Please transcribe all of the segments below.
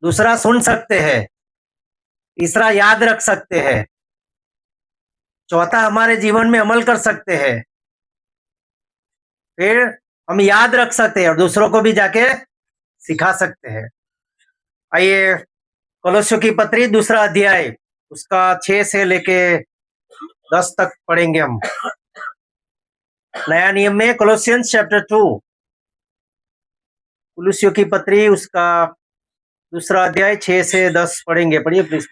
दूसरा सुन सकते हैं, तीसरा याद रख सकते हैं, चौथा हमारे जीवन में अमल कर सकते हैं, फिर हम याद रख सकते हैं और दूसरों को भी जाके सिखा सकते हैं। आइए कोलोसियों की पत्री दूसरा अध्याय उसका 6 से लेके 10 तक पढ़ेंगे हम। नया नियम में कोलोसियंस चैप्टर 2, कोलोसियों की पत्री उसका दूसरा अध्याय 6 से 10 पढ़ेंगे। पढ़िए प्लीज।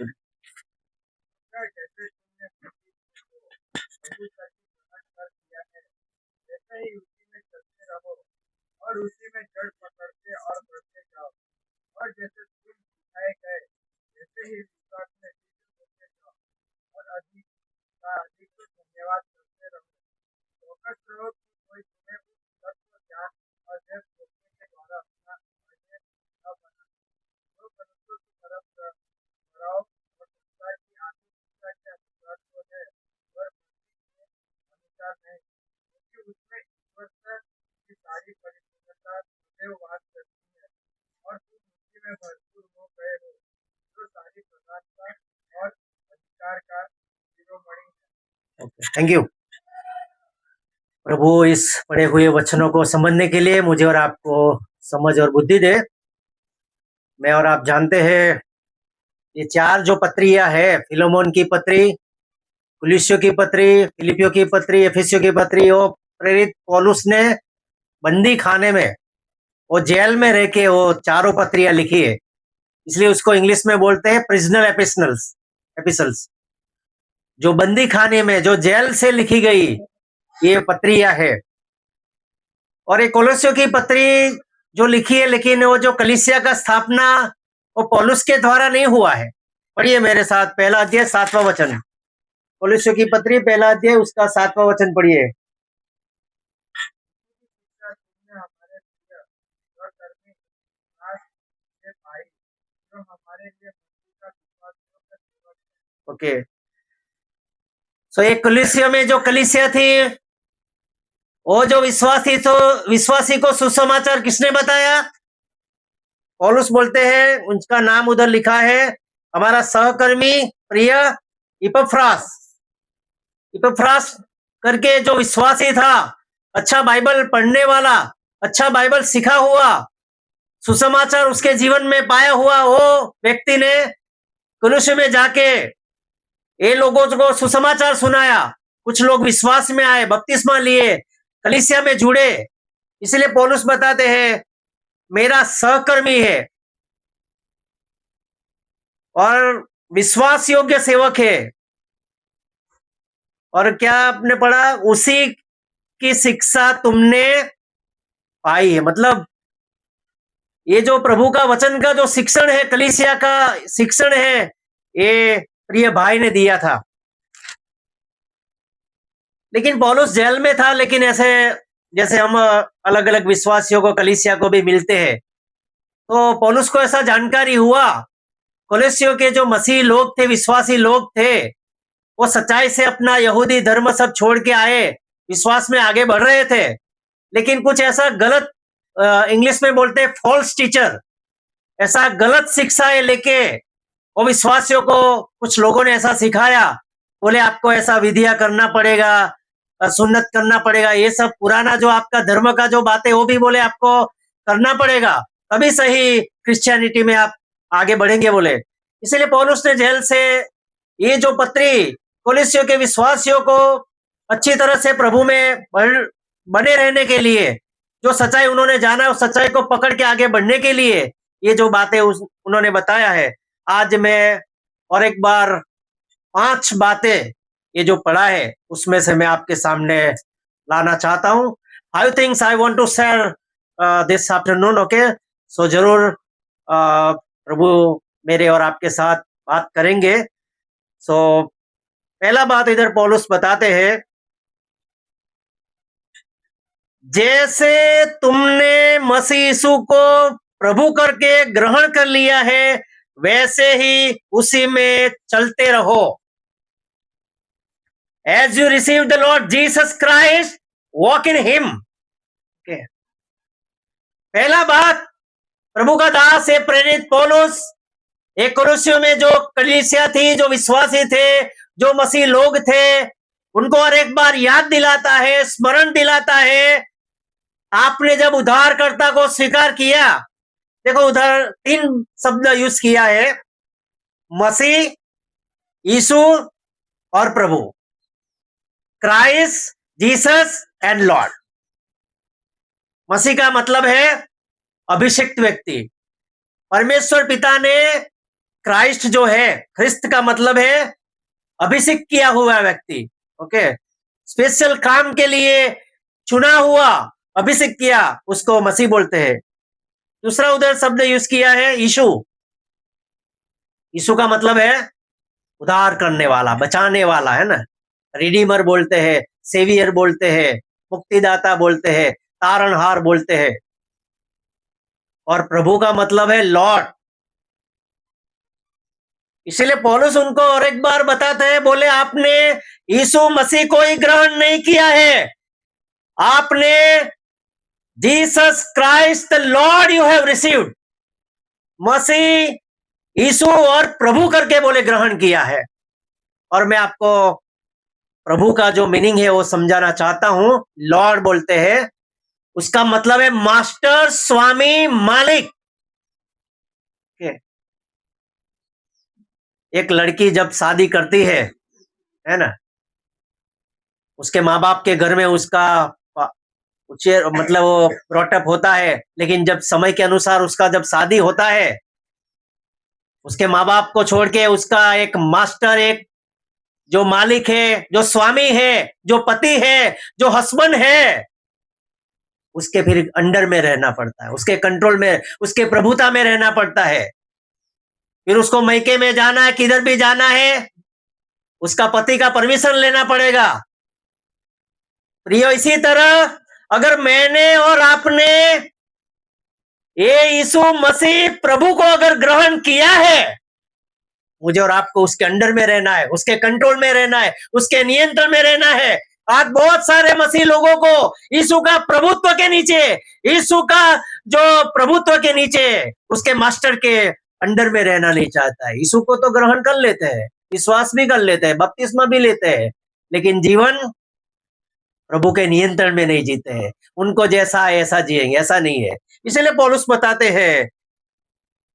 और उसी में जड़ पकड़ते और बढ़ते जाओ, और जैसे तुम सिखाए गए वैसे ही विश्वास में स्थिर होते जाओ, और अधिक का अधिक धन्यवाद करते रहो। चौकस रहो कि कोई तुम्हें उस तत्व ज्ञान और व्यर्थ सोचने के द्वारा अपना अजय न बनाए, जो मनुष्यों की तरफ बढ़ाओ और संसार की आत्मिक शिक्षा के अनुसार जो है वह बुद्धि के अनुसार नहीं, क्योंकि उसमें ईश्वर की सारी परिपूर्णता सदैव वास करती है, और तुम उसी में भरपूर हो गए हो, जो सारी प्रधानता और अधिकार का शिरोमणि है। थैंक यू प्रभु, इस पढ़े हुए वचनों को समझने के लिए मुझे और आपको समझ और बुद्धि दे। मैं और आप जानते हैं ये 4 जो पत्रियां है, फिलोमोन की पत्री, कुलिसियों की पत्री, फिलिपियों की पत्री, एफिसियों की पत्री, वो प्रेरित पौलुस ने बंदी खाने में, वो जेल में रह के वो चारों पत्रियां लिखी है, इसलिए उसको इंग्लिश में बोलते हैं प्रिजनर एपिसल्स। जो बंदी खाने में, जो जेल से लिखी गई ये पत्रियां है। और ये कोलोसियों की पत्री जो लिखी है, लेकिन वो जो कलीसिया का स्थापना वो पौलुस के द्वारा नहीं हुआ है। पढ़िए मेरे साथ पहला अध्याय 7वां वचन, कोलोसियों की पत्री पहला अध्याय उसका 7वां वचन पढ़िए। शिक्षा तुमने हमारे प्रिय सहकर्मी दास से पाई, जो हमारे लिए मसीह का विश्वासयोग्य सेवक है। ओके, सो ये कलीसिया में जो कलीसिया थी, वो जो विश्वासी को सुसमाचार किसने बताया? पौलुस बोलते हैं, उनका नाम उधर लिखा है, हमारा सहकर्मी प्रिय इपफ्रास करके जो विश्वासी था, अच्छा बाइबल पढ़ने वाला, अच्छा बाइबल सीखा हुआ, सुसमाचार उसके जीवन में पाया हुआ, वो व्यक्ति ने कुलुस में जाके ये लोगों को सुसमाचार सुनाया। कुछ लोग विश्वास में आए, बपतिस्मा लिए, कलीसिया में जुड़े। इसलिए पौलुस बताते हैं मेरा सहकर्मी है और विश्वास योग्य सेवक है। और क्या आपने पढ़ा? उसी की शिक्षा तुमने पाई है। मतलब ये जो प्रभु का वचन का जो शिक्षण है, कलीसिया का शिक्षण है, ये प्रिय भाई ने दिया था। लेकिन पौलुस जेल में था, लेकिन ऐसे जैसे हम अलग अलग विश्वासियों को, कलीसिया को भी मिलते हैं, तो पौलुस को ऐसा जानकारी हुआ कोलोसियों के जो मसीह लोग थे, विश्वासी लोग थे, वो सच्चाई से अपना यहूदी धर्म सब छोड़ के आए, विश्वास में आगे बढ़ रहे थे। लेकिन कुछ ऐसा गलत, इंग्लिश में बोलते हैं फॉल्स टीचर, ऐसा गलत शिक्षाएं लेके वो विश्वासियों को कुछ लोगों ने ऐसा सिखाया, बोले आपको ऐसा विधिया करना पड़ेगा, सुन्नत करना पड़ेगा, ये सब पुराना जो आपका धर्म का जो बातें वो भी बोले आपको करना पड़ेगा, तभी सही क्रिश्चियनिटी में आप आगे बढ़ेंगे बोले। इसलिए पौलुस ने जेल से ये जो पत्री कोलोसियों के विश्वासियों को अच्छी तरह से प्रभु में बने रहने के लिए, जो सच्चाई उन्होंने जाना उस सच्चाई को पकड़ के आगे बढ़ने के लिए ये जो बातें उन्होंने बताया है। आज मैं और एक बार 5 बातें ये जो पढ़ा है उसमें से मैं आपके सामने लाना चाहता हूँ। 5 things I want to share this afternoon, okay. So जरूर प्रभु मेरे और आपके साथ बात करेंगे। सो पहला बात इधर पौलुस बताते हैं, जैसे तुमने मसीह यीशु को प्रभु करके ग्रहण कर लिया है, वैसे ही उसी में चलते रहो। As you receive the Lord Jesus Christ, walk in Him. Okay. पहला बात, प्रभु का दास है प्रेरित पौलुस एक कुरिन्थियों में जो कलीसिया थी, जो विश्वासी थे, जो मसीह लोग थे, उनको और एक बार याद दिलाता है, स्मरण दिलाता है, आपने जब उद्धारकर्ता को स्वीकार किया, देखो उधर 3 शब्द यूज किया है, मसीह, यीशु और प्रभु, क्राइस्ट, जीसस एंड लॉर्ड। मसीह का मतलब है अभिषिक्त व्यक्ति। परमेश्वर पिता ने क्राइस्ट जो है, ख्रिस्त का मतलब है अभिषिक्त किया हुआ व्यक्ति। ओके, स्पेशल काम के लिए चुना हुआ, अभिषिक्त किया, उसको मसीह बोलते हैं। दूसरा उधर शब्द यूज किया है यीशु। यीशु का मतलब है उद्धार करने वाला, बचाने वाला, है ना। रिडीमर बोलते हैं, सेवियर बोलते हैं, मुक्तिदाता बोलते हैं, तारणहार बोलते हैं। और प्रभु का मतलब है लॉर्ड। इसलिए पौलुस उनको और एक बार बताते हैं, बोले आपने यीशु मसीह को ही ग्रहण नहीं किया है, आपने Jesus Christ the Lord you have received, मसीह यीशु और प्रभु करके बोले ग्रहण किया है। और मैं आपको प्रभु का जो मीनिंग है वो समझाना चाहता हूं। लॉर्ड बोलते हैं, उसका मतलब है मास्टर, स्वामी, मालिक। एक लड़की जब शादी करती है ना, उसके माँ बाप के घर में उसका उच्चेर मतलब वो ब्रॉटअप होता है, लेकिन जब समय के अनुसार उसका जब शादी होता है, उसके माँ बाप को छोड़ के उसका एक मास्टर, एक जो मालिक है, जो स्वामी है, जो पति है, जो हस्बैंड है, उसके फिर अंडर में रहना पड़ता है, उसके कंट्रोल में, उसके प्रभुता में रहना पड़ता है। फिर उसको मैके में जाना है, किधर भी जाना है, उसका पति का परमिशन लेना पड़ेगा। प्रियो, इसी तरह अगर मैंने और आपने ये यीशु मसीह प्रभु को अगर ग्रहण किया है, मुझे और आपको उसके अंडर में रहना है, उसके कंट्रोल में रहना है, उसके नियंत्रण में रहना है। आज बहुत सारे मसीह लोगों को यीशु का प्रभुत्व के नीचे, यीशु का जो प्रभुत्व के नीचे, उसके मास्टर के अंडर में रहना नहीं चाहता है। यीशु को तो ग्रहण कर लेते हैं, विश्वास भी कर लेते हैं, बपतिस्मा भी लेते हैं, लेकिन जीवन प्रभु के नियंत्रण में नहीं जीते हैं। उनको जैसा है ऐसा जिएंगे, ऐसा नहीं है। इसलिए पौलुस बताते हैं,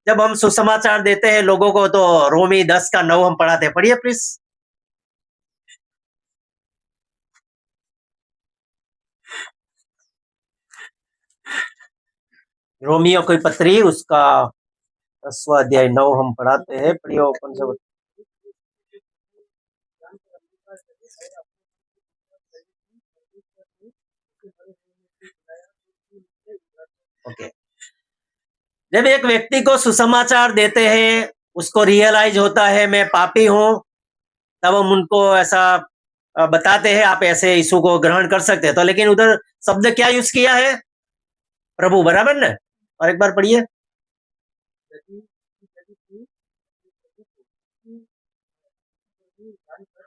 जब हम सुसमाचार देते हैं लोगों को, तो रोमी 10:9 हम पढ़ाते हैं। पढ़िए प्लीज। रोमियो की पत्री, उसका 10वां अध्याय 9 हम पढ़ाते हैं। पढ़िए ओपन से। ओके, जब एक व्यक्ति को सुसमाचार देते हैं, उसको रियलाइज होता है मैं पापी हूं, तब हम उनको ऐसा बताते हैं आप ऐसे यीशु को ग्रहण कर सकते हैं। तो लेकिन उधर शब्द क्या यूज किया है? प्रभु, बराबर ना? और एक बार पढ़िए।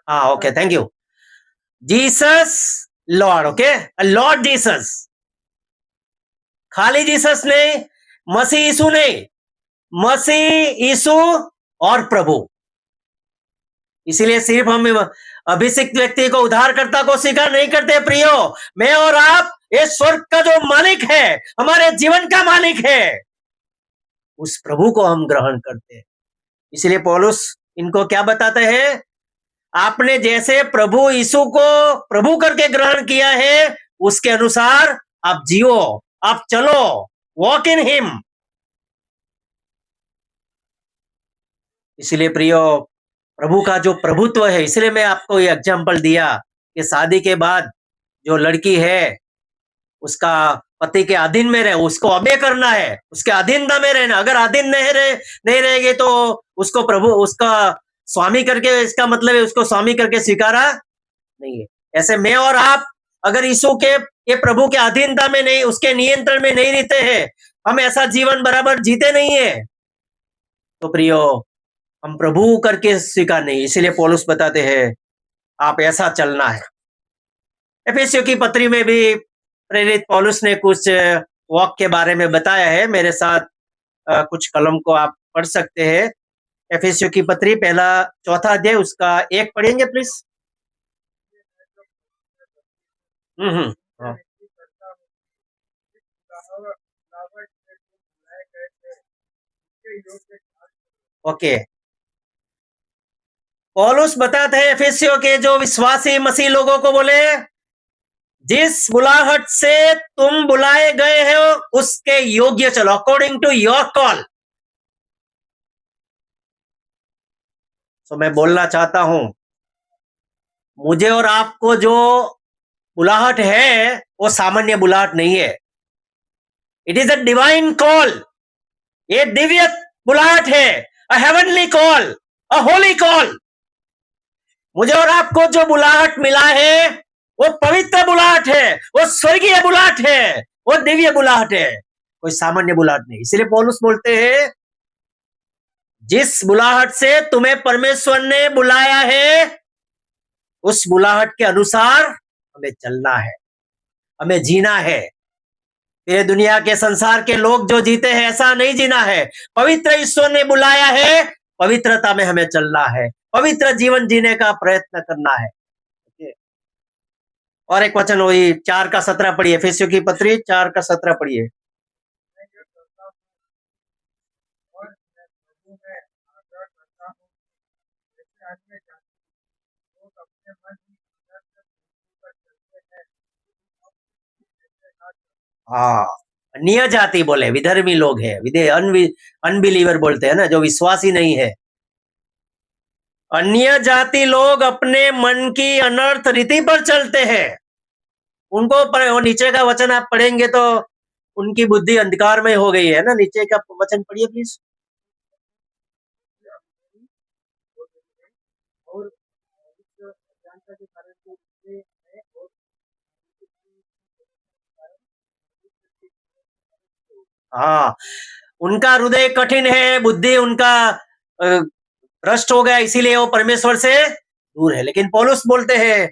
हाँ, okay, thank you. Jesus Lord, okay, Lord Jesus, खाली जीसस नहीं, मसीह यीशु नहीं, मसीह यीशु और प्रभु। इसीलिए सिर्फ हम अभिषिक्त व्यक्ति को, उद्धारकर्ता को स्वीकार नहीं करते प्रियो। मैं और आप ये स्वर्ग का जो मालिक है, हमारे जीवन का मालिक है, उस प्रभु को हम ग्रहण करते हैं। इसलिए पौलुस इनको क्या बताते हैं? आपने जैसे प्रभु यीशु को प्रभु करके ग्रहण किया है, उसके अनुसार आप जियो, आप चलो, वॉक इन हिम। इसलिए प्रियो, प्रभु का जो प्रभुत्व है, इसलिए मैं आपको ये एग्जाम्पल दिया कि शादी के बाद जो लड़की है, उसका पति के अधीन में रहे, उसको अबे करना है, उसके अधीनता में रहना। अगर अधीन नहीं रहेगी तो उसको प्रभु, उसका स्वामी करके, इसका मतलब है उसको स्वामी करके स्वीकारा नहीं है। ऐसे मैं और आप अगर यीशु के, ये प्रभु के अधीनता में नहीं, उसके नियंत्रण में नहीं रहते हैं, हम ऐसा जीवन बराबर जीते नहीं है, तो प्रियो हम प्रभु करके स्वीकार नहीं। इसीलिए पौलुस बताते हैं आप ऐसा चलना है। एफेसियों की पत्री में भी प्रेरित पौलुस ने कुछ वॉक के बारे में बताया है। मेरे साथ कुछ कलम को आप पढ़ सकते हैं। एफिसियों की पत्री पहला चौथा अध्याय उसका 1 पढ़ेंगे प्लीज। हाँ, मैं विनती करता हूँ कि इस बुलाहट से तुम बुलाए गए थे उसके योग्य ढाल ओके। पौलुस बताते हैं एफिसियों के जो विश्वासी मसीह लोगों को, बोले जिस बुलाहट से तुम बुलाए गए हो उसके योग्य चलो, अकॉर्डिंग टू योर कॉल। तो मैं बोलना चाहता हूं, मुझे और आपको जो बुलाहट है वो सामान्य बुलाहट नहीं है। It is a divine call. ये दिव्य बुलाहट है, अ हेवनली कॉल, अ होली कॉल। मुझे और आपको जो बुलाहट मिला है वो पवित्र बुलाहट है, वो स्वर्गीय बुलाहट है, वो दिव्य बुलाहट है, कोई सामान्य बुलाहट नहीं। इसलिए पौलुस बोलते हैं जिस बुलाहट से तुम्हें परमेश्वर ने बुलाया है उस बुलाहट के अनुसार हमें चलना है, हमें जीना है। ये दुनिया के संसार के लोग जो जीते हैं ऐसा नहीं जीना है। पवित्र ईश्वर ने बुलाया है, पवित्रता में हमें चलना है, पवित्र जीवन जीने का प्रयत्न करना है। और एक वचन वही 4:17 पढ़िए, एफिसियों की पत्री 4:17 पढ़िए। मैं ये करता हूँ और मैं प्रभु में आग्रह करता हूँ जैसे अन्य जाति लोग अपने मन की अंदर से पृथ्वी पर चलते हैं जैसे ना हाँ, अन्य जाति बोले विधर्मी लोग हैं, अनबिलीवर बोलते हैं ना, जो विश्वासी नहीं है। अन्य जाति लोग अपने मन की अनर्थ रीति पर चलते हैं। उनको वो नीचे का वचन आप पढ़ेंगे तो उनकी बुद्धि अंधकार में हो गई है ना। नीचे का वचन पढ़िए प्लीज। हो गई है और इस अज्ञानता के कारण जो इसमें है और हाँ, उनका हृदय कठिन है, बुद्धि उनका भ्रष्ट हो गया, इसीलिए वो परमेश्वर से दूर है। लेकिन पौलुस बोलते हैं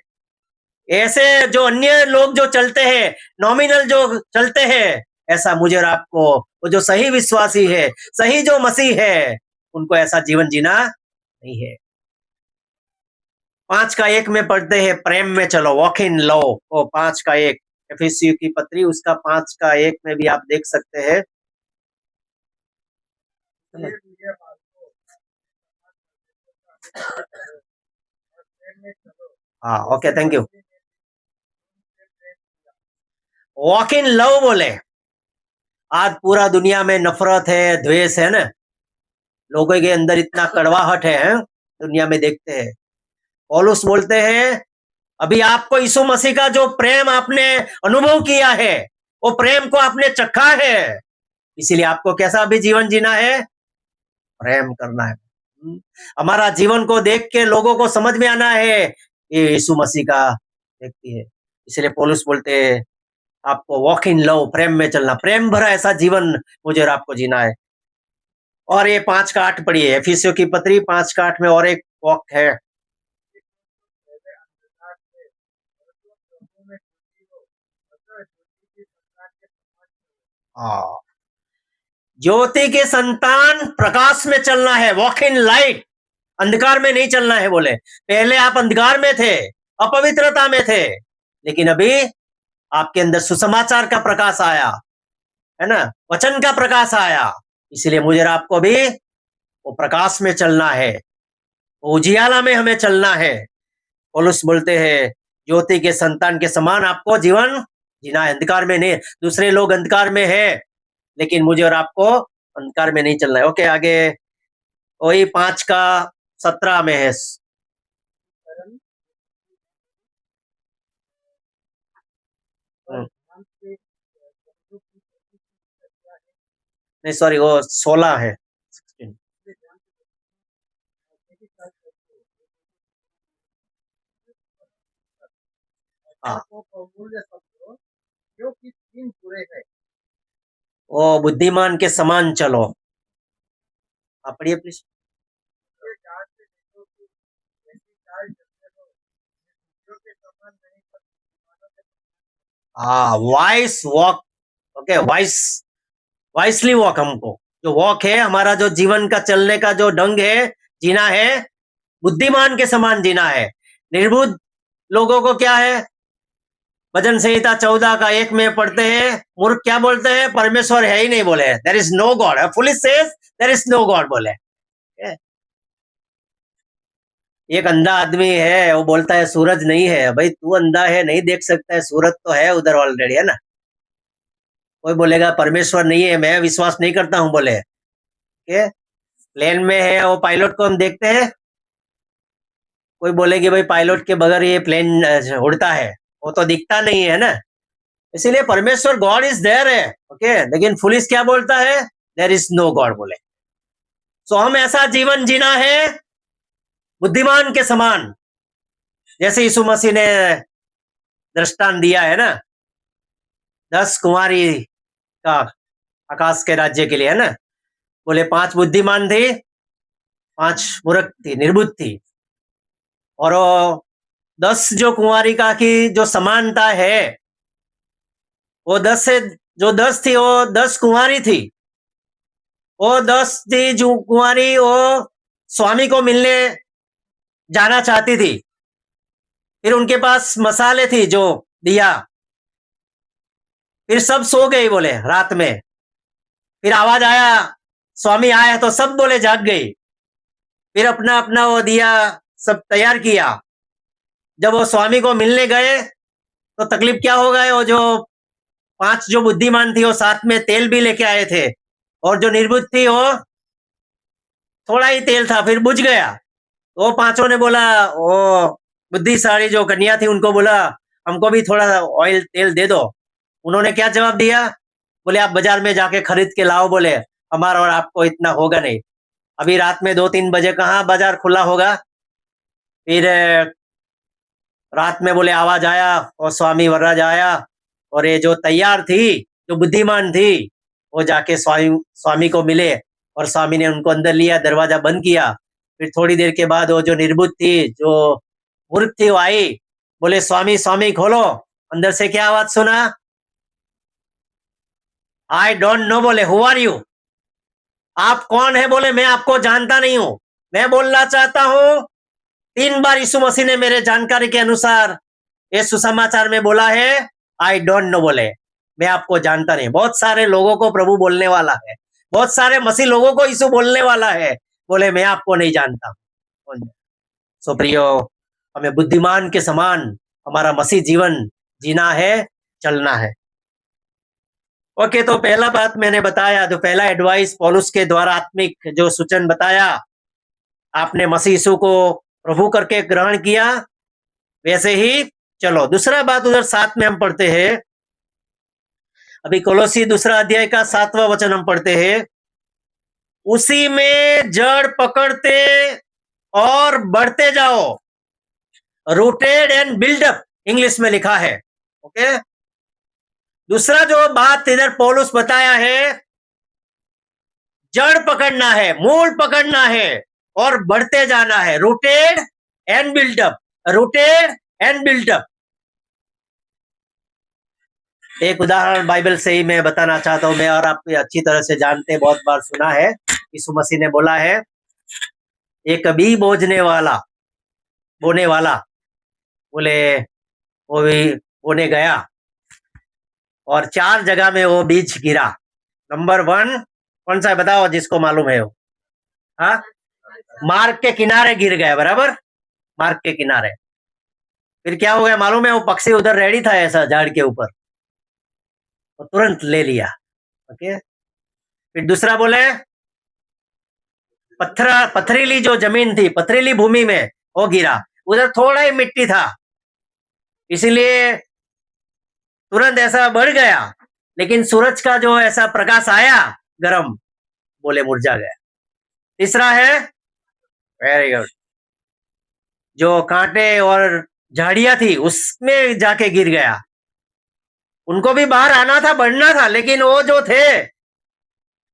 ऐसे जो अन्य लोग जो चलते हैं, नॉमिनल जो चलते हैं, ऐसा मुझे और आपको, वो जो सही विश्वासी है, सही जो मसीह है, उनको ऐसा जीवन जीना नहीं है। 5:1 में पढ़ते हैं प्रेम में चलो, वॉक इन लव। वो 5:1 एफिसियों की पत्री उसका 5:1 में भी आप देख सकते हैं। ये मुझे बातों और प्रेम में चलो हाँ, ओके, थैंक यू। मसीह ने तुमसे प्रेम किया वॉक इन लव बोले। आज पूरा दुनिया में नफरत है, द्वेष है ना, लोगों के अंदर इतना कड़वाहट है, दुनिया में देखते हैं। पौलुस बोलते हैं अभी आपको यीशु मसीह का जो प्रेम आपने अनुभव किया है, वो प्रेम को आपने चखा है, इसीलिए आपको कैसा अभी जीवन जीना है, प्रेम करना है। हमारा जीवन को देख के लोगों को समझ में आना है ये यीशु मसीह का व्यक्ति है। इसलिए पौलुस बोलते हैं आपको वॉक इन लव, प्रेम में चलना, प्रेम भरा ऐसा जीवन मुझे और आपको जीना है। और ये 5:8 पढ़िए, एफिसियों की पत्री 5:8 में और एक वॉक है। पहले अंधकार थे और तुम प्रभु में खुशी हो अतः ज्योति की संतान के समान चलो हाँ, ज्योति के संतान प्रकाश में चलना है, वॉक इन लाइट, अंधकार में नहीं चलना है। बोले पहले आप अंधकार में थे, अपवित्रता में थे, लेकिन अभी आपके अंदर सुसमाचार का प्रकाश आया है ना, वचन का प्रकाश आया। इसलिए मुझे और आपको भी वो प्रकाश में चलना है, वो उजियाला में हमें चलना है। पौलुस बोलते हैं ज्योति के संतान के समान आपको जीवन जीना है, अंधकार में नहीं। दूसरे लोग अंधकार में है, लेकिन मुझे और आपको अंधकार में नहीं चलना है। ओके, आगे वही 5:17 में है। परम और हम्म, ध्यान से शब्दों की प्रति क्या है नहीं सॉरी, वो 16 है, 16। इसलिए ध्यान से मेरी साथ करते वचन हाँ, को बहुमूल्य समझो क्योंकि तीन बुरे हैं वो बुद्धिमान के समान चलो। आप पढ़िए प्लीज। ये जान से देखो कि जैसी चाल चलते हो दूसरों के समान नहीं पर बुद्धिमानों के हाँ, vice walk. Okay, wisely walk हमको जो वॉक है, हमारा जो जीवन का चलने का जो ढंग है, जीना है, बुद्धिमान के समान जीना है। निर्बुद्ध लोगों को क्या है, भजन संहिता 14 का 1 में पढ़ते हैं, मूर्ख क्या बोलते हैं, परमेश्वर है ही नहीं बोले, there is no God, foolish says there is no God बोले। एक अंधा आदमी है, वो बोलता है सूरज नहीं है। भाई तू अंधा है, नहीं देख सकता है, सूरज तो है उधर ऑलरेडी, है ना। कोई बोलेगा परमेश्वर नहीं है, मैं विश्वास नहीं करता हूं बोले। प्लेन में है वो पायलट को हम देखते हैं, कोई बोलेगी भाई पायलट के बगैर ये प्लेन उड़ता है, वो तो दिखता नहीं है ना। इसीलिए परमेश्वर गॉड इज देयर है, ओके। लेकिन फुलिश क्या बोलता है, देयर इज नो गॉड बोले। सो हम ऐसा जीवन जीना है बुद्धिमान के समान, जैसे यीशु मसीह ने दृष्टांत दिया है ना, 10 कुंवारी का आकाश के राज्य के लिए, है ना। बोले 5 बुद्धिमान थी, 5 मूर्ख थी, निर्बुद्ध थी। और वो 10 जो कुंवारिका की जो समानता है, वो 10 से जो 10 थी, वो 10 कुंवारी थी। वो 10 थी जो कुंवारी, वो स्वामी को मिलने जाना चाहती थी। फिर उनके पास मसाले थी जो दिया, फिर सब सो गई बोले रात में। फिर आवाज आया, स्वामी आया, तो सब बोले जाग गई। फिर अपना अपना वो दिया सब तैयार किया। जब वो स्वामी को मिलने गए तो तकलीफ क्या हो गए, वो जो 5 जो बुद्धिमान थी वो साथ में तेल भी लेके आए थे, और जो निर्बुद्ध थी वो थोड़ा ही तेल था, फिर बुझ गया। वो 5 ने बोला, वो बुद्धिशाली जो कन्या थी उनको बोला, हमको भी थोड़ा ऑयल तेल दे दो। उन्होंने क्या जवाब दिया, बोले आप बाजार में जाके खरीद के लाओ बोले, हमारा और आपको इतना होगा नहीं। अभी रात में 2-3 बजे कहाँ बाजार खुला होगा। फिर रात में बोले आवाज आया और स्वामी वरराज आया, और ये जो तैयार थी, जो बुद्धिमान थी, वो जाके स्वामी को मिले, और स्वामी ने उनको अंदर लिया, दरवाजा बंद किया। फिर थोड़ी देर के बाद वो जो निर्बुद्ध थी, जो मूर्ख थी, वो आई, बोले स्वामी स्वामी खोलो। अंदर से क्या आवाज सुना, आई डोंट नो बोले, हु आर यू, आप कौन है बोले, मैं आपको जानता नहीं हूं। मैं बोलना चाहता हूं, 3 बार यीशु मसीह ने मेरे जानकारी के अनुसार ये सुसमाचार में बोला है, आई डोंट नो बोले, मैं आपको जानता नहीं। बहुत सारे लोगों को प्रभु बोलने वाला है, बहुत सारे मसीह लोगों को यीशु बोलने वाला है, बोले मैं आपको नहीं जानता। सो प्रियो, हमें बुद्धिमान के समान हमारा मसीह जीवन जीना है, चलना है। ओके, तो पहला बात मैंने बताया, जो पहला एडवाइस पौलुस के द्वारा आत्मिक जो सूचन बताया, आपने मसीह यीशु को प्रभु करके ग्रहण किया, वैसे ही चलो। दूसरा बात उधर 7 में हम पढ़ते हैं, अभी कोलोसी 2 अध्याय का 7वां वचन हम पढ़ते हैं, उसी में जड़ पकड़ते और बढ़ते जाओ, रूटेड एंड बिल्डअप इंग्लिश में लिखा है, ओके। दूसरा जो बात इधर पौलुस बताया है, जड़ पकड़ना है, मूल पकड़ना है और बढ़ते जाना है, rooted and build up, rooted and build up. एक उदाहरण बाइबल से ही मैं बताना चाहता हूं, मैं और आप अच्छी तरह से जानते हैं, बहुत बार सुना है। यीशु मसीह ने बोला है, एक बीज बोने वाला बोले, वो भी बोने गया और 4 जगह में वो बीज गिरा। नंबर 1 कौन सा है बताओ, जिसको मालूम है वो, हाँ, मार्ग के किनारे गिर गया, बराबर, मार्ग के किनारे। फिर क्या हो गया मालूम है, वो पक्षी उधर रेडी था ऐसा झाड़ के ऊपर, वो तुरंत ले लिया, ओके। फिर दूसरा बोले, पथरीली जो जमीन थी, पथरीली भूमि में वो गिरा, उधर थोड़ा ही मिट्टी था, इसीलिए तुरंत ऐसा बढ़ गया, लेकिन सूरज का जो ऐसा प्रकाश आया गरम, बोले मुरझा गया। तीसरा है, वेरी गुड, जो कांटे और झाड़ियां थी उसमें जाके गिर गया, उनको भी बाहर आना था, बढ़ना था, लेकिन वो जो थे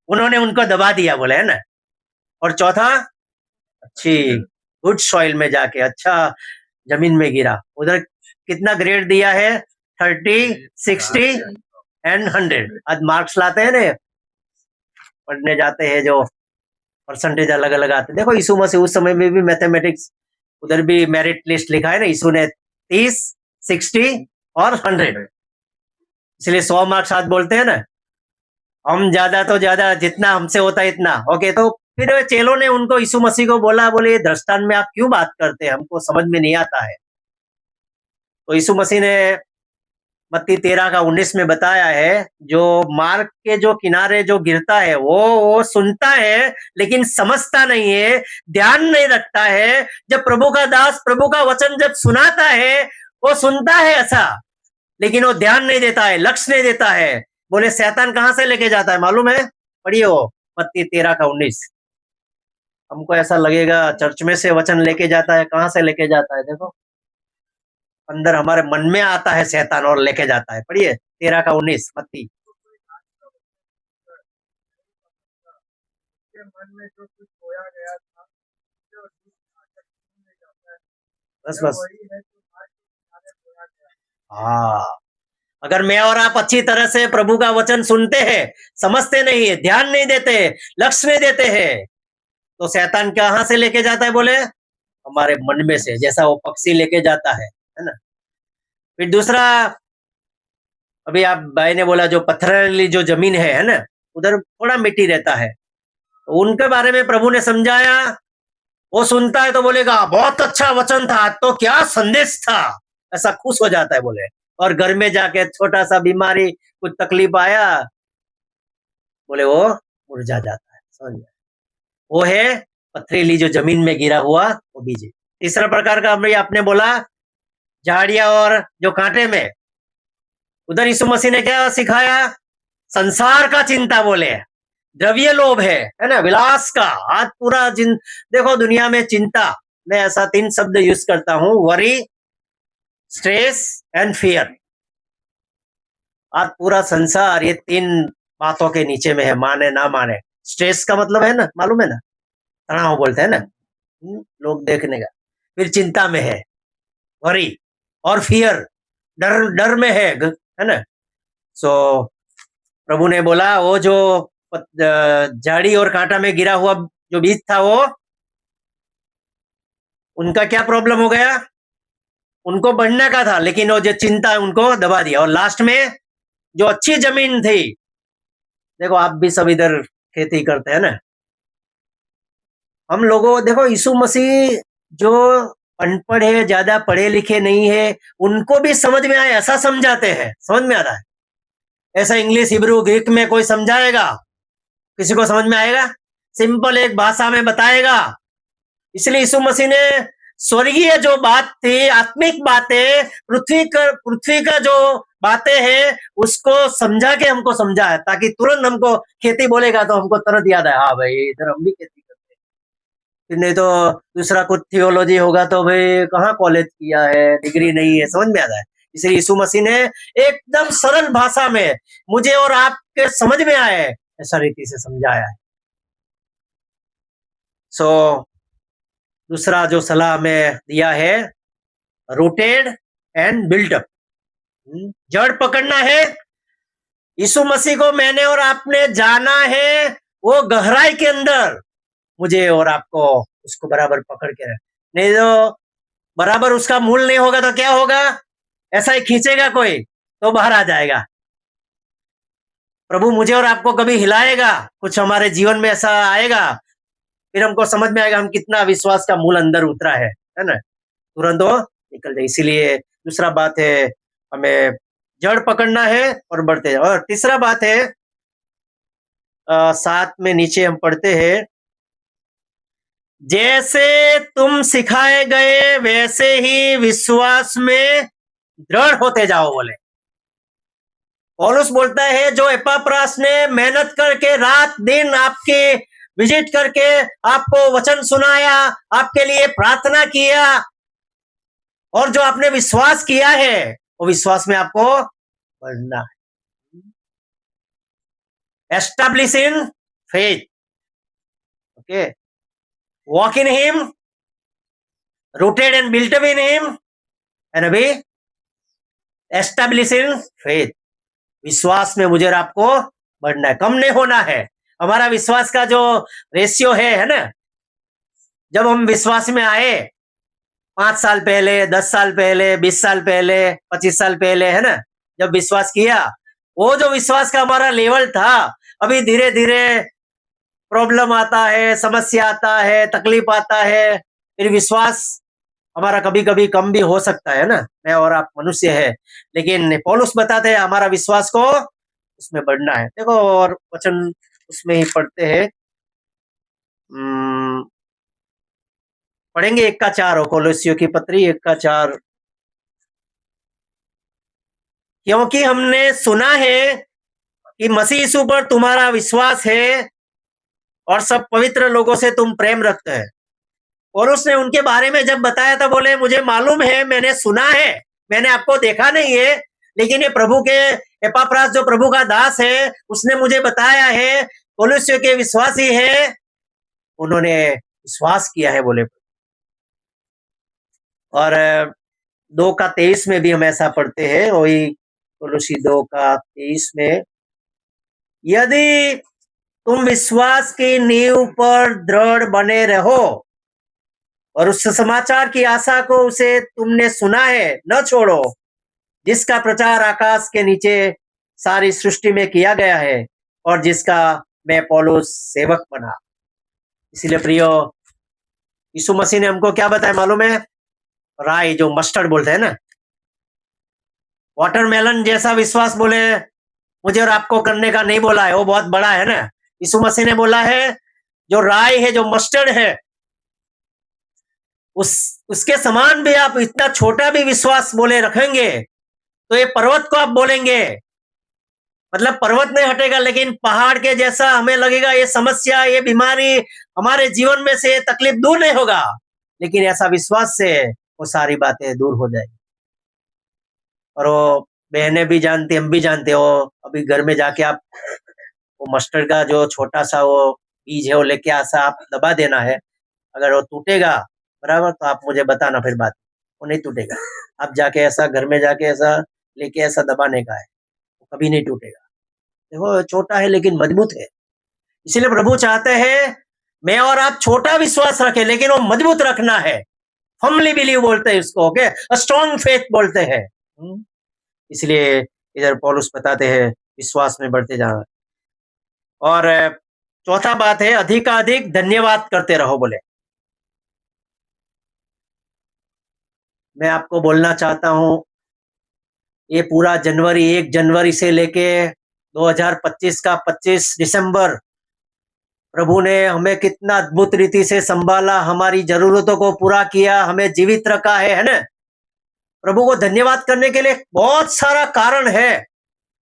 उन्होंने उनको दबा दिया, बोले, है ना। और चौथा, अच्छी गुड सॉइल में जाके अच्छा जमीन में गिरा, उधर कितना ग्रेड दिया है, 30, 60 एंड 100। आज मार्क्स लाते हैं ना पढ़ने जाते हैं जो परसेंटेज अलग अलग आते हैं। देखो यीशु मसीह उस समय में भी मैथमेटिक्स, उधर भी मेरिट लिस्ट लिखा है ना, यीशु ने 30, 60 और 100, इसलिए 100 मार्क्स आज बोलते हैं ना, हम ज्यादा तो ज्यादा जितना हमसे होता है इतना। ओके, तो फिर चेलों ने उनको यीशु मसीह को बोला, बोले दृष्टांत में आप क्यों बात करते हैं, हमको समझ में नहीं आता है। तो यीशु मसीह ने मत्ती 13:19 में बताया है, जो मार्ग के जो किनारे जो गिरता है वो सुनता है लेकिन समझता नहीं है, ध्यान नहीं रखता है। जब प्रभु का दास प्रभु का वचन जब सुनाता है, वो सुनता है ऐसा, लेकिन वो ध्यान नहीं देता है, लक्ष्य नहीं देता है। बोले शैतान कहां से लेके जाता है मालूम है? पढ़िए वो मत्ती 13:19। हमको ऐसा लगेगा चर्च में से वचन लेके जाता है, कहां से लेके जाता है? देखो अंदर हमारे मन में आता है शैतान और लेके जाता है। पढ़िए 13:19 मत्ती। उसके मन में जो कुछ खोया गया था, जो दुष्ट आकर्षण में जाता है, बस यह बस, वही है जो मार्ग के किनारे खोया गया। हाँ, अगर मैं और आप अच्छी तरह से प्रभु का वचन सुनते हैं, समझते नहीं है, ध्यान नहीं देते, लक्ष्य नहीं देते हैं, तो शैतान कहां से लेके जाता है? बोले हमारे मन में से, जैसा वो पक्षी लेके जाता है ना। फिर दूसरा, अभी आप भाई ने बोला जो पथरीली जो जमीन है ना, उधर थोड़ा मिट्टी रहता है, तो उनके बारे में प्रभु ने समझाया। वो सुनता है तो बोलेगा बहुत अच्छा वचन था, तो क्या संदेश था, ऐसा खुश हो जाता है बोले। और घर में जाके छोटा सा बीमारी, कुछ तकलीफ आया, बोले वो मुरझा जाता है। समझ गए? वो है पथरीली जो जमीन में गिरा हुआ वो बीज। तीसरा प्रकार का अभी आपने बोला झाड़ियां और जो कांटे में, उधर यीशु मसीह ने क्या सिखाया? संसार का चिंता बोले, द्रव्य लोभ है ना, विलास का। आज पूरा देखो दुनिया में चिंता, मैं ऐसा 3 शब्द यूज करता हूं, वरी, स्ट्रेस एंड फियर। आज पूरा संसार ये 3 बातों के नीचे में है, माने ना माने। स्ट्रेस का मतलब है ना, मालूम है ना, तनाव बोलते हैं ना, लोग देखने का। फिर चिंता में है वरी, और फियर डर, डर में है ना। सो प्रभु ने बोला वो जो झाड़ी और कांटा में गिरा हुआ जो बीज था, वो उनका क्या प्रॉब्लम हो गया? उनको बढ़ने का था, लेकिन वो जो चिंता है उनको दबा दिया। और लास्ट में जो अच्छी जमीन थी, देखो आप भी सब इधर खेती करते हैं ना, हम लोगों देखो यीशु मसीह जो अनपढ़ है, ज्यादा पढ़े लिखे नहीं है, उनको भी समझ में आए ऐसा समझाते हैं, समझ में आता है। ऐसा इंग्लिश, हिब्रू, ग्रीक में कोई समझाएगा, किसी को समझ में आएगा? सिंपल एक भाषा में बताएगा। इसलिए यीशु मसीह ने स्वर्गीय जो बात थी, आत्मिक बातें, पृथ्वी का जो बातें हैं, उसको समझा के हमको समझाया, ताकि तुरंत हमको खेती बोलेगा तो हमको तुरंत याद आए, हाँ भाई इधर हम भी खेती करते हैं। फिर नहीं तो दूसरा कुछ थियोलॉजी होगा तो भाई कहाँ कॉलेज किया है, डिग्री नहीं है, समझ में आता है। इसलिए यीशु मसीह ने एकदम सरल भाषा में मुझे और आपके समझ में आए ऐसा रीति से समझाया है। सो दूसरा जो सलाह में दिया है, रूटेड एंड बिल्टअप, जड़ पकड़ना है। यीशु मसीह को मैंने और आपने जाना है, वो गहराई के अंदर मुझे और आपको उसको बराबर पकड़ के रख, नहीं तो बराबर उसका मूल नहीं होगा तो क्या होगा? ऐसा ही खींचेगा कोई तो बाहर आ जाएगा। प्रभु मुझे और आपको कभी हिलाएगा, कुछ हमारे जीवन में ऐसा आएगा, फिर हमको समझ में आएगा हम कितना विश्वास का मूल अंदर उतरा है ना, तुरंत वो निकल जाए। इसीलिए दूसरा बात है, हमें जड़ पकड़ना है और बढ़ते हैं। और तीसरा बात है, 7 में नीचे हम पढ़ते हैं, जैसे तुम सिखाए गए वैसे ही विश्वास में दृढ़ होते जाओ बोले। पौलुस बोलता है जो एपाफ्रास ने मेहनत करके रात दिन आपके विजिट करके आपको वचन सुनाया, आपके लिए प्रार्थना किया, और जो आपने विश्वास किया है वो विश्वास में आपको बढ़ना है। Establish in faith, okay, walk in him, rooted and built up in him, and अभी एस्टैब्लिश इन फेथ। विश्वास में मुझे और आपको बढ़ना है, कम नहीं होना है। हमारा विश्वास का जो रेशियो है ना, जब हम विश्वास में आए 5 साल पहले, 10 साल पहले, 20 साल पहले, 25 साल पहले, है ना, जब विश्वास किया, वो जो विश्वास का हमारा लेवल था, अभी धीरे धीरे प्रॉब्लम आता है, समस्या आता है, तकलीफ आता है, फिर विश्वास हमारा कभी कभी कम भी हो सकता है ना। मैं और आप मनुष्य है, लेकिन पौलुस बताते हैं हमारा विश्वास को उसमें बढ़ना है। देखो और वचन उसमें ही पढ़ते हैं, पढ़ेंगे 1 का 4 हो, कोलोसियों की पत्री 1 का 4। क्योंकि हमने सुना है कि मसीह यीशु पर तुम्हारा विश्वास है और सब पवित्र लोगों से तुम प्रेम रखते हैं। और उसने उनके बारे में जब बताया था, बोले मुझे मालूम है, मैंने सुना है, मैंने आपको देखा नहीं है, लेकिन ये प्रभु के एपाफ्रास जो प्रभु का दास है, उसने मुझे बताया है, कोलोसियों के विश्वासी है, उन्होंने विश्वास किया है, बोले। और 2 का 23 में भी हम ऐसा पढ़ते हैं, वही कोलोसी 2 का 23 में, यदि तुम विश्वास की नींव पर दृढ़ बने रहो और उस समाचार की आशा को उसे तुमने सुना है न छोड़ो, जिसका प्रचार आकाश के नीचे सारी सृष्टि में किया गया है और जिसका मैं पौलुस सेवक बना। इसलिए प्रियो, यीशु मसीह ने हमको क्या बताया मालूम है? राई, जो मस्टर्ड बोलते हैं ना, वाटरमेलन जैसा विश्वास बोले मुझे और आपको करने का नहीं बोला है, वो बहुत बड़ा है ना। यीशु मसीह ने बोला है जो राई है, जो मस्टर्ड है, उसके समान भी आप इतना छोटा भी विश्वास बोले रखेंगे तो ये पर्वत को आप बोलेंगे, मतलब पर्वत नहीं हटेगा, लेकिन पहाड़ के जैसा हमें लगेगा, ये समस्या, ये बीमारी हमारे जीवन में से तकलीफ दूर नहीं होगा, लेकिन ऐसा विश्वास से वो सारी बातें दूर हो जाएगी। और वो बहनें भी जानती, हम भी जानते हो, अभी घर में जाके आप वो मस्टर्ड का जो छोटा सा वो बीज है वो लेके ऐसा आप दबा देना है, अगर वो टूटेगा बराबर तो आप मुझे बताना, फिर बात वो नहीं टूटेगा। आप जाके ऐसा घर में जाके ऐसा लेके ऐसा दबाने का है, वो कभी नहीं टूटेगा। देखो छोटा है लेकिन मजबूत है। इसीलिए प्रभु चाहते हैं मैं और आप छोटा विश्वास रखें, लेकिन वो मजबूत रखना है। फर्मली बिलीव बोलते हैं उसको, ओके, स्ट्रॉन्ग फेथ बोलते हैं। इसलिए इधर पौलुस बताते हैं विश्वास में बढ़ते जाना। और चौथा बात है अधिकाधिक धन्यवाद करते रहो, बोले। मैं आपको बोलना चाहता हूं, ये पूरा जनवरी 1 जनवरी से लेके 2025 का 25 दिसंबर प्रभु ने हमें कितना अद्भुत रीति से संभाला, हमारी जरूरतों को पूरा किया, हमें जीवित रखा है ना। प्रभु को धन्यवाद करने के लिए बहुत सारा कारण है,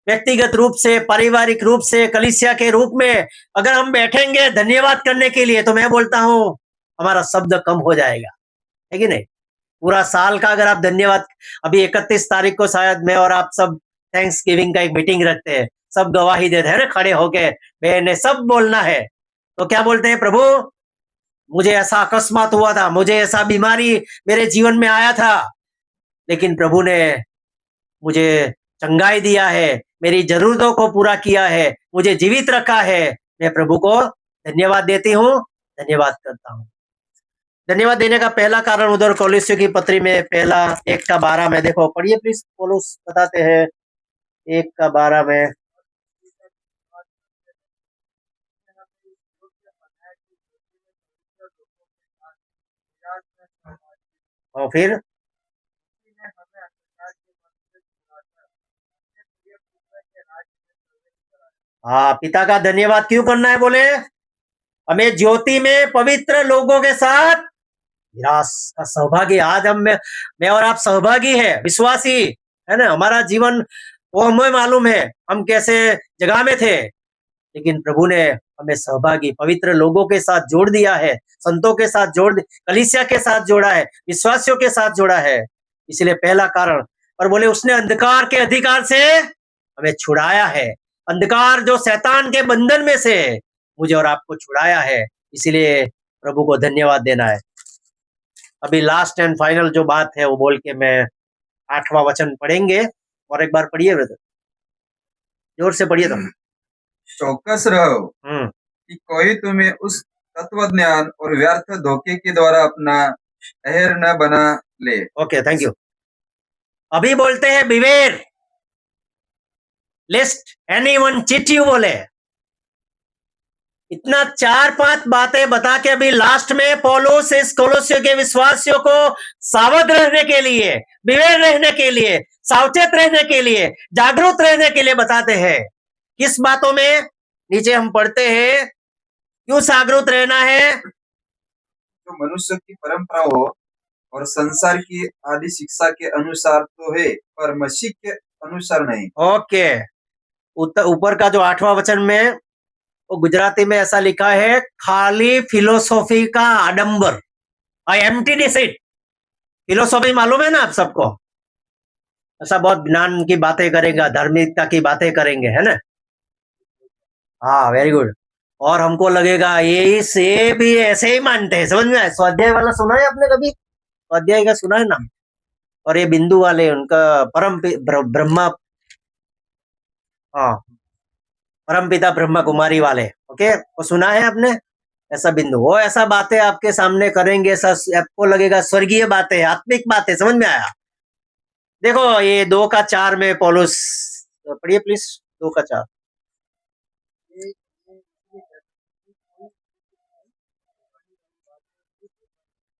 व्यक्तिगत रूप से, पारिवारिक रूप से, कलीसिया के रूप में। अगर हम बैठेंगे धन्यवाद करने के लिए तो मैं बोलता हूं हमारा शब्द कम हो जाएगा, है कि नहीं? पूरा साल का अगर आप धन्यवाद, अभी 31 तारीख को शायद मैं और आप सब थैंक्स गिविंग का एक मीटिंग रखते हैं, सब गवाही देते हैं ना, खड़े होके बहने सब बोलना है। तो क्या बोलते हैं? प्रभु मुझे ऐसा अकस्मात हुआ था, मुझे ऐसा बीमारी मेरे जीवन में आया था, लेकिन प्रभु ने मुझे चंगाई दिया है, मेरी जरूरतों को पूरा किया है, मुझे जीवित रखा है। मैं प्रभु को धन्यवाद देती हूँ, धन्यवाद करता हूँ। धन्यवाद देने का पहला कारण उधर कोलोसियों की पत्री में पहला 1 का 12 में देखो, पढ़िए प्लीज। पौलुस बताते हैं 1 का 12 में, और फिर हाँ, पिता का धन्यवाद क्यों करना है? बोले हमें ज्योति में पवित्र लोगों के साथ विरास का सहभागी, आज मैं और आप सहभागी है, विश्वासी है ना। हमारा जीवन वो हमें मालूम है हम कैसे जगह में थे, लेकिन प्रभु ने हमें सहभागी पवित्र लोगों के साथ जोड़ दिया है, संतों के साथ कलीसिया के साथ जोड़ा है, विश्वासियों के साथ जोड़ा है। इसलिए पहला कारण। और बोले उसने अंधकार के अधिकार से हमें छुड़ाया है, अंधकार जो शैतान के बंधन में से मुझे और आपको छुड़ाया है, इसलिए प्रभु को धन्यवाद देना है। अभी लास्ट एंड फाइनल जो बात है वो बोल के मैं 8वां वचन पढ़ेंगे, और एक बार पढ़िए ब्रदर, जोर से पढ़िए तुम। चौकस रहो, कि कोई तुम्हें उस तत्व ज्ञान और व्यर्थ धोखे के द्वारा अपना अहर न बना ले। Okay, thank you. अभी बोलते हैं बिवेर लिस्ट एनीवन चीट यू बोले। इतना 4-5 बातें बता के अभी लास्ट में पौलुस इस कोलोसियों के विश्वासियों को सावध रहने के लिए, विवेक रहने के लिए, सावचेत रहने के लिए, जागरूक रहने के लिए बताते हैं। किस बातों में? नीचे हम पढ़ते हैं क्यों जागरूक रहना है। जो मनुष्य की परंपरा हो और संसार की आदि शिक्षा के अनुसार तो है, पर मसीह के अनुसार नहीं। ओके, ऊपर का जो 8वां वचन में वो गुजराती में ऐसा लिखा है, खाली फिलोसॉफी का आडंबर, आई एम्प्टी डिसीट। फिलोसॉफी मालूम है ना आप सबको? ऐसा बहुत ज्ञान की बातें करेगा, धार्मिकता की बातें करेंगे, है ना? हाँ, वेरी गुड। और हमको लगेगा ये से भी ऐसे ही मानते हैं, समझ में आए? स्वाध्याय वाला सुना है आपने कभी? स्वाध्याय का सुना है ना? और ये बिंदु वाले उनका ब्रह्मा, हाँ, परम पिता ब्रह्मा कुमारी वाले, ओके, वो सुना है आपने? ऐसा बिंदु, वो ऐसा बातें आपके सामने करेंगे, आपको लगेगा स्वर्गीय बातें, आत्मिक बातें। समझ में आया? देखो ये 2:4 में पौलुस, पढ़िए प्लीज, 2:4।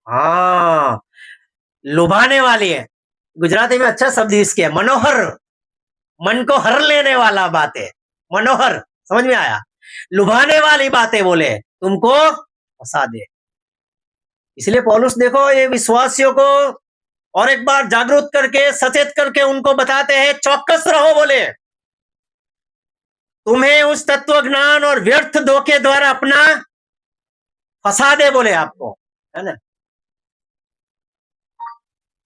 हाँ, लुभाने वाली है। गुजराती में अच्छा शब्द यूज किया, मनोहर, मन को हर लेने वाला बातें, मनोहर। समझ में आया? लुभाने वाली बातें बोले तुमको फंसा दे। इसलिए पौलुस देखो ये विश्वासियों को और एक बार जागरूक करके, सचेत करके उनको बताते हैं, चौकस रहो बोले, तुम्हें उस तत्व ज्ञान और व्यर्थ धोखे द्वारा अपना फंसा दे बोले आपको, है ना?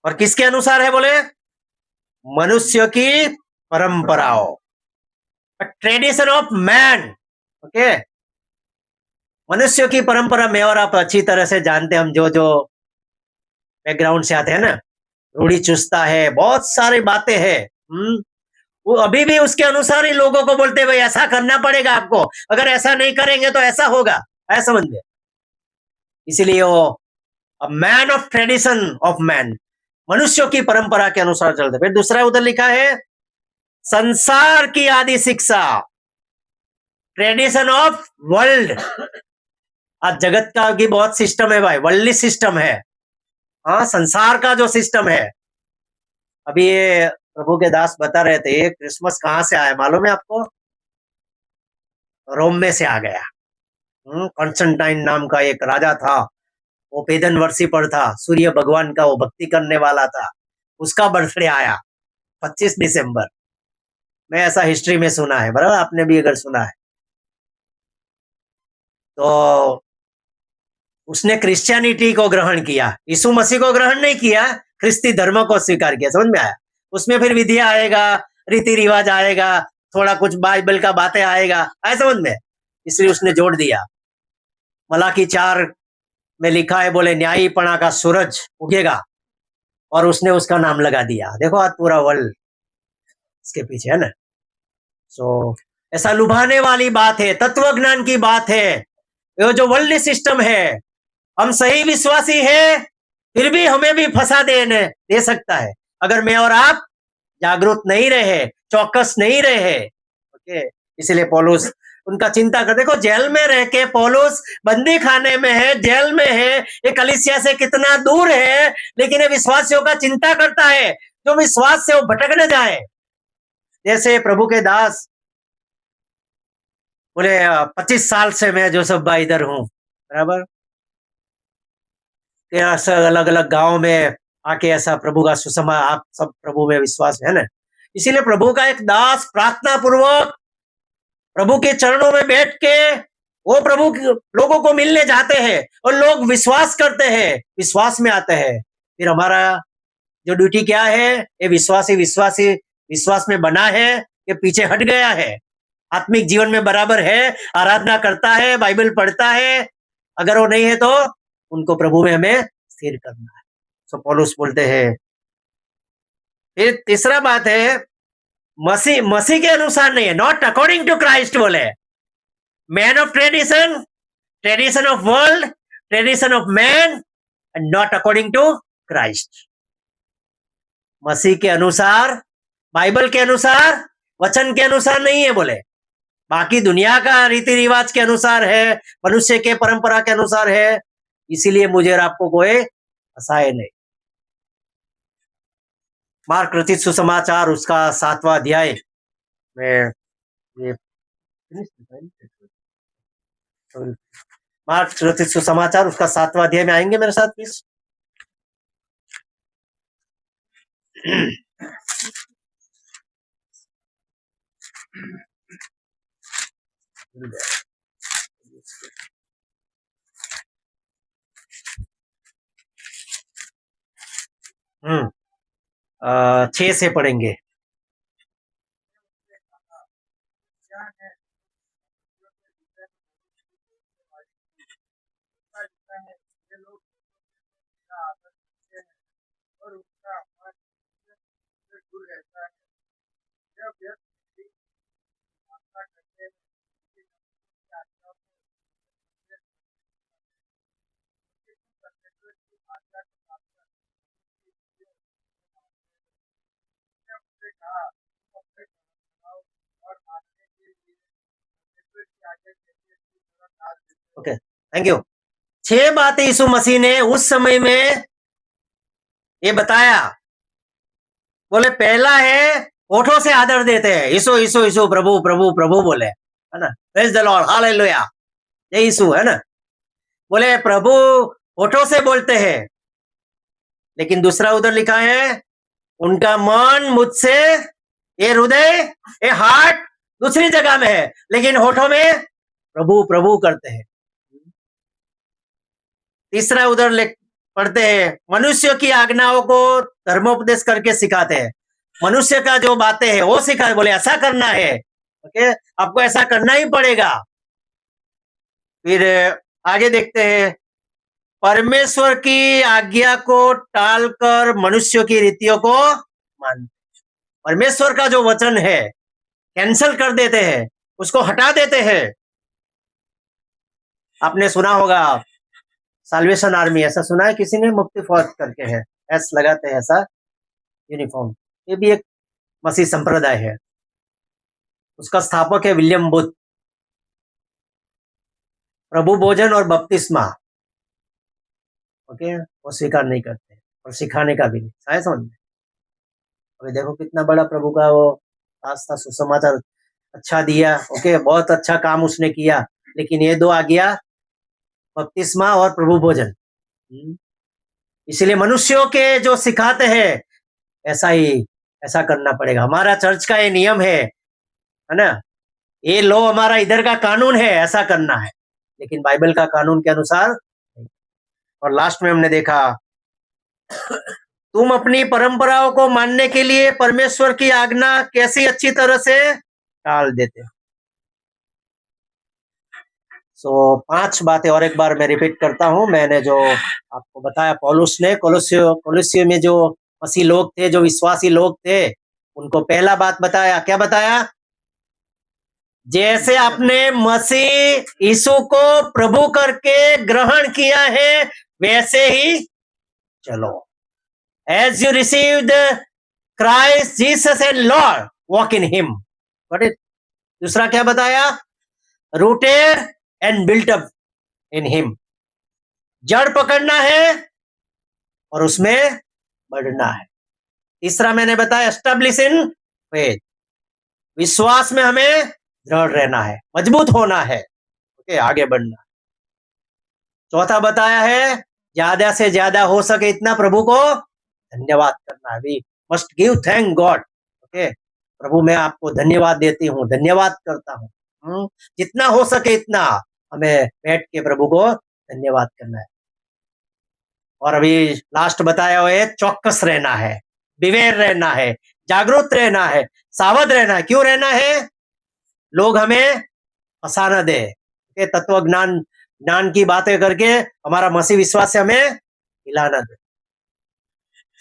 और किसके अनुसार है बोले? मनुष्य की परंपराओं, ट्रेडिशन ऑफ मैन। ओके, मनुष्य की परंपरा में, और आप अच्छी तरह से जानते हैं, हम जो जो बैकग्राउंड से आते हैं ना, रूढ़ी चुस्ता है, बहुत सारी बातें हैं। वो अभी भी उसके अनुसार ही लोगों को बोलते हैं, भाई ऐसा करना पड़ेगा आपको, अगर ऐसा नहीं करेंगे तो ऐसा होगा, ऐसा समझ। इसलिए वो man of tradition of man, मनुष्यों की परंपरा के अनुसार चलते। फिर दूसरा उधर लिखा है संसार की आदि शिक्षा, ट्रेडिशन ऑफ वर्ल्ड। आज जगत का भी बहुत सिस्टम है भाई, वर्ल्डली सिस्टम है। हाँ, संसार का जो सिस्टम है। अभी ये प्रभु के दास बता रहे थे, ये क्रिसमस कहाँ से आया मालूम है आपको? रोम में से आ गया। कॉन्स्टेंटाइन नाम का एक राजा था, वो पेगन वर्शिपर था, सूर्य भगवान का वो भक्ति करने वाला था। उसका बर्थडे आया 25 दिसंबर। मैं ऐसा हिस्ट्री में सुना है, बराबर? आपने भी अगर सुना है तो उसने क्रिश्चियनिटी को ग्रहण किया, यीशु मसीह को ग्रहण नहीं किया, ख्रिस्ती धर्म को स्वीकार किया। समझ में आया? उसमें फिर विधिया आएगा, रीति रिवाज आएगा, थोड़ा कुछ बाइबल का बातें आएगा, आए समझ में? इसलिए उसने जोड़ दिया। मलाकी 4 में लिखा है बोले न्यायीपना का सूरज उगेगा, और उसने उसका नाम लगा दिया। देखो आज पूरा वर्ल्ड इसके पीछे है ना। सो ऐसा लुभाने वाली बात है, तत्व ज्ञान की बात है, ये जो वर्ल्ड सिस्टम है। हम सही विश्वासी है, फिर भी हमें भी फंसा दे सकता है, अगर मैं और आप जागरूक नहीं रहे, चौकस नहीं रहे। ओके, इसलिए पौलुस उनका चिंता कर। देखो जेल में रह के पौलुस बंदी खाने में है, जेल में है, ये कलीसिया से कितना दूर है, लेकिन ये विश्वासियों का चिंता करता है, जो विश्वास से वो भटक न जाए। जैसे प्रभु के दास बोले 25 साल से मैं जोसेफ भाई इधर हूँ, बराबर? अलग अलग गांव में आके ऐसा प्रभु का सुसमा, आप सब प्रभु में विश्वास है ना। इसीलिए प्रभु का एक दास प्रार्थना पूर्वक प्रभु के चरणों में बैठ के वो प्रभु लोगों को मिलने जाते हैं, और लोग विश्वास करते हैं, विश्वास में आते हैं। फिर हमारा जो ड्यूटी क्या है? ये विश्वासी विश्वास में बना है, ये पीछे हट गया है, आत्मिक जीवन में बराबर है, आराधना करता है, बाइबल पढ़ता है, अगर वो नहीं है तो उनको प्रभु में हमें स्थिर करना है। सो पौलुस बोलते हैं। फिर तीसरा बात है, मसीह के अनुसार नहीं है, नॉट अकॉर्डिंग टू क्राइस्ट बोले। Man of tradition, tradition of world, tradition of man and not according to Christ. मसीह के अनुसार, बाइबल के अनुसार, वचन के अनुसार नहीं है बोले, बाकी दुनिया का रीति रिवाज के अनुसार है, मनुष्य के परंपरा के अनुसार है। इसीलिए मुझे और आपको कोई हंसाए नहीं। मार्क रचित सुसमाचार उसका 7वां अध्याय में ये मार्क रचित सुसमाचार उसका 7वां अध्याय में आएंगे मेरे साथ प्लीज। हम्म 6 से पढ़ेंगे। क्या है जो के विषय में उसका लिखा है, ये लोग उसका आदर करते हैं और उसका मन उससे दूर रहता है। यह व्यक्ति आशा करते हैं कि उसकी आज्ञाओं को परमेश्वर की आज्ञा के पालन उसकी इच्छाओं को मानते हैं। उसने उनसे कहा, तुम अपने परंपराओं और मानने के लिए परमेश्वर की आज्ञा कैसी अच्छी तरह टाल देते हो। Okay, thank you. 6 बातें यीशु मसीह ने उस समय में ये बताया। बोले पहला है होठों से आदर देते हैं, यीशु यीशु यीशु प्रभु प्रभु प्रभु बोले, है ना, प्रेज द लॉर्ड, हालेलुया, ये यीशु है ना। बोले प्रभु होठों से बोलते हैं, लेकिन दूसरा उधर लिखा है उनका मन मुझसे, ये हृदय, ये हार्ट दूसरी जगह में है, लेकिन होठों में प्रभु प्रभु करते हैं। तीसरा उधर पढ़ते हैं मनुष्य की आज्ञाओं को धर्मोपदेश करके सिखाते हैं। मनुष्य का जो बातें है वो सिखाते, बोले ऐसा करना है, ओके, आपको ऐसा करना ही पड़ेगा। फिर आगे देखते हैं परमेश्वर की आज्ञा को टालकर मनुष्य की रीतियों को मान, परमेश्वर का जो वचन है कैंसल कर देते हैं, उसको हटा देते हैं। आपने सुना होगा साल्वेशन आर्मी, ऐसा सुना है किसी ने? मुक्ति फौज करके है, एस लगाते हैं ऐसा यूनिफॉर्म, ये भी एक मसीह संप्रदाय है। उसका स्थापक है विलियम बुथ। प्रभु भोजन और बपतिस्मा, ओके, वो स्वीकार नहीं करते और सिखाने का भी नहीं, शायद समझ में। अभी देखो कितना बड़ा प्रभु का वो आस्था सुसमाचार अच्छा दिया, ओके, बहुत अच्छा काम उसने किया, लेकिन ये 2 आ गया, बपतिस्मा और प्रभु भोजन। इसलिए मनुष्यों के जो सिखाते हैं ऐसा करना पड़ेगा। हमारा चर्च का ये नियम है ना, ये लो हमारा इधर का कानून है, ऐसा करना है, लेकिन बाइबल का कानून के अनुसार नहीं। और लास्ट में हमने देखा तुम अपनी परंपराओं को मानने के लिए परमेश्वर की आज्ञा कैसी अच्छी तरह से टाल देते हो। सो 5 बातें और एक बार मैं रिपीट करता हूं, मैंने जो आपको बताया पौलुस ने कोलोसियों में जो मसीह लोग थे, जो विश्वासी लोग थे, उनको पहला बात बताया, क्या बताया? जैसे आपने मसीह यीशु को प्रभु करके ग्रहण किया है वैसे ही चलो। As you received Christ Jesus and Lord walk in him. दूसरा क्या बताया? Rooted and built up in him. जड़ पकड़ना है और उसमें बढ़ना है। तीसरा मैंने बताया एस्टैब्लिश इन फेथ, विश्वास में हमें दृढ़ रहना है, मजबूत होना है, ओके, आगे बढ़ना है। चौथा बताया है ज्यादा से ज्यादा हो सके इतना प्रभु को धन्यवाद करना है। We must give thank God, okay, प्रभु मैं आपको धन्यवाद देती हूँ, धन्यवाद करता हूँ। जितना हो सके इतना हमें बैठ के प्रभु को धन्यवाद करना है। और अभी लास्ट बताया हुआ है चौकस रहना है, बिवेर रहना है, जागरूक रहना है, सावध रहना है। क्यों रहना है? लोग हमें फंसा न दे, तत्व ज्ञान की बातें करके हमारा मसीह विश्वास से हमें हिला न दे।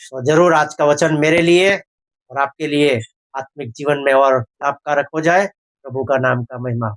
तो जरूर आज का वचन मेरे लिए और आपके लिए आत्मिक जीवन में और लाभकारक हो जाए। प्रभु का नाम का महिमा हो।